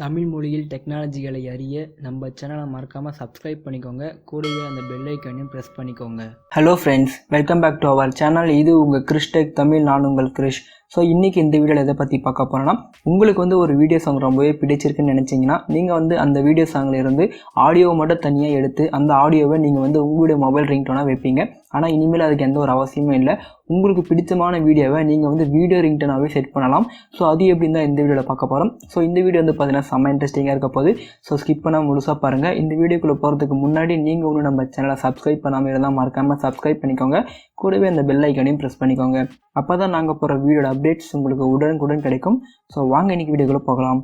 தமிழ் மொழியில் டெக்னாலஜிகளை அறிய நம்ம சேனலை மறக்காமல் சப்ஸ்கிரைப் பண்ணிக்கோங்க. கூடவே அந்த பெல் ஐக்கானையும் ப்ரெஸ் பண்ணிக்கோங்க. Hello friends, welcome back to our channel. இது உங்கள் கிறிஷ் டெக் தமிழ். நான் உங்கள் கிறிஷ். ஸோ இன்றைக்கி இந்த வீடியோவில் எதை பற்றி பார்க்க போகிறோன்னா, உங்களுக்கு ஒரு வீடியோ சாங் ரொம்பவே பிடிச்சிருக்குன்னு நினச்சிங்கன்னா நீங்கள் அந்த வீடியோ சாங்கில் இருந்து ஆடியோவை மட்டும் தனியாக எடுத்து அந்த ஆடியோவை நீங்கள் உங்களுடைய மொபைல் ரிங்டோனாக வைப்பீங்க. ஆனால் இனிமேல் அதுக்கு எந்த ஒரு அவசியமும் இல்லை. உங்களுக்கு பிடிச்சமான வீடியோவை நீங்கள் வீடியோ ரிங்டோனாகவே செட் பண்ணலாம். ஸோ அது எப்படின்னு தான் இந்த வீடியோவில் பார்க்க போகிறோம். ஸோ இந்த வீடியோ பார்த்தீங்கன்னா செம்ம இன்ட்ரெஸ்டிங்காக இருக்க போது. ஸோ ஸ்கிப் பண்ணால் முழுசாக பாருங்கள். இந்த வீடியோக்குள்ளே போகிறதுக்கு முன்னாடி நீங்கள் ஒன்று நம்ம சேனலை சப்ஸ்கிரைப் பண்ணாமல் இருந்தால் மறக்காமல் சப்ஸ்கிரைப் பண்ணிக்கோங்க. கூடவே அந்த பெல் ஐக்கானையும் ப்ரெஸ் பண்ணிக்கோங்க. அப்போ தான் நாங்கள் போகிற வீடியோட அப்டேட்ஸ் உங்களுக்கு உடனுக்குடன் கிடைக்கும். ஸோ வாங்க இன்றைக்கி வீடியோக்குள்ளே போகலாம்.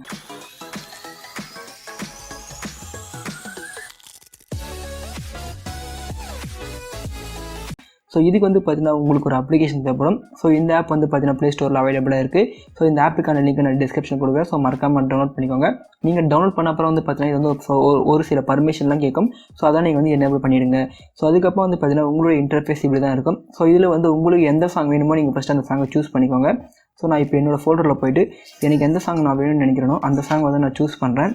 ஸோ இதுக்கு பார்த்தீங்கன்னா உங்களுக்கு ஒரு அப்ளிகேஷன் தேவைப்படும். ஸோ இந்த ஆப் பார்த்தீங்கன்னா ப்ளே ஸ்டோரில் அவைலபிளாக இருக்குது. ஸோ இந்த ஆப்புக்கான லிங்க் நான் டிஸ்கிரிப்ஷன் கொடுக்குறேன். ஸோ மறக்காமல் டவுன்லோட் பண்ணிக்கோங்க. நீங்கள் டவுன்லோட் பண்ண அப்புறம் பார்த்தீங்கன்னா இது ஒரு சில பர்மிஷன்லாம் கேட்கும். ஸோ அதான் நீங்கள் எனேபிள் பண்ணிவிடுங்க. ஸோ அதுக்கப்புறம் பார்த்தீங்கன்னா உங்களுடைய இன்டர்ஃபேஸ் இப்படி தான் இருக்கும். ஸோ இதில் உங்களுக்கு எந்த சாங் வேணுமோ நீங்கள் ஃபஸ்ட்டு அந்த சாங்கை சூஸ் பண்ணிக்கோங்க. ஸோ நான் இப்போ என்னோடய ஃபோல்டரில் போய்ட்டு எனக்கு எந்த சாங் நான் வேணும்னு நினைக்கிறேனோ அந்த சாங் நான் சூஸ் பண்ணுறேன்.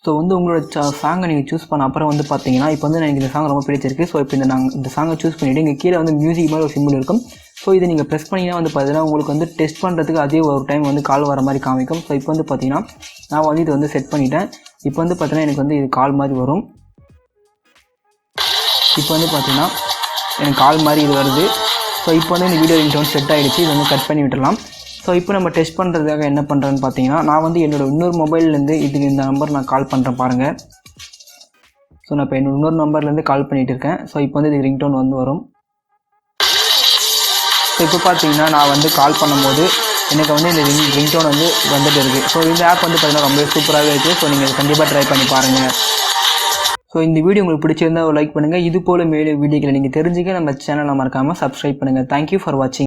ஸோ உங்களோட சாங்கை நீங்கள் சூஸ் பண்ண அப்புறம் பார்த்தீங்கன்னா இப்போ எனக்கு இந்த சாங் ரொம்ப பிடிச்சிருக்கு. ஸோ இப்போ இந்த சாங்கை சூஸ் பண்ணிவிட்டு இங்கே கீழே மியூசிக் மாதிரி ஒரு சிம்பிள் இருக்கும். ஸோ இதை நீங்கள் ப்ரெஸ் பண்ணிங்கன்னா பார்த்தீங்கன்னா உங்களுக்கு டெஸ்ட் பண்ணுறதுக்கு அதே ஒரு டைம் கால் வர மாதிரி காமிக்கும். ஸோ இப்போ பார்த்தீங்கன்னா நான் இது செட் பண்ணிட்டேன். இப்போ பார்த்தீங்கன்னா எனக்கு இது கால் மாதிரி வரும். இப்போ பார்த்தீங்கன்னா எனக்கு கால் மாதிரி இது வருது. ஸோ இப்போ இந்த வீடியோ ரிங்டோன் செட் ஆகிடுச்சு. இது கட் பண்ணி விட்டுடலாம். ஸோ இப்போ நம்ம டெஸ்ட் பண்ணுறதுக்காக என்ன பண்ணுறேன்னு பார்த்தீங்கன்னா, நான் என்னோடய இன்னொரு மொபைல்லேருந்து இதுக்கு இந்த நம்பர் நான் கால் பண்ணுறேன் பாருங்கள். ஸோ நான் இப்போ என்னோட இன்னொரு நம்பர்லேருந்து கால் பண்ணிகிட்டு இருக்கேன். ஸோ இப்போ இதுக்கு ரிங்டோன் வரும். ஸோ இப்போ பார்த்தீங்கன்னா நான் கால் பண்ணும்போது எனக்கு இந்த ரிங்டோன் வந்துட்டு இருக்குது. ஸோ இந்த ஆப் பார்த்தீங்கன்னா ரொம்ப சூப்பராகவே இருக்குது. ஸோ நீங்கள் கண்டிப்பாக ட்ரை பண்ணி பாருங்கள். ஸோ இந்த வீடியோ உங்களுக்கு பிடிச்சிருந்தால் லைக் பண்ணுங்கள். இது போல் மேலும் வீடியோக்களை நீங்கள் தெரிஞ்சுக்க நம்ம சேனலை மறக்காமல் சப்ஸ்கிரைப் பண்ணுங்கள். தேங்க்யூ ஃபார் வாட்சிங்.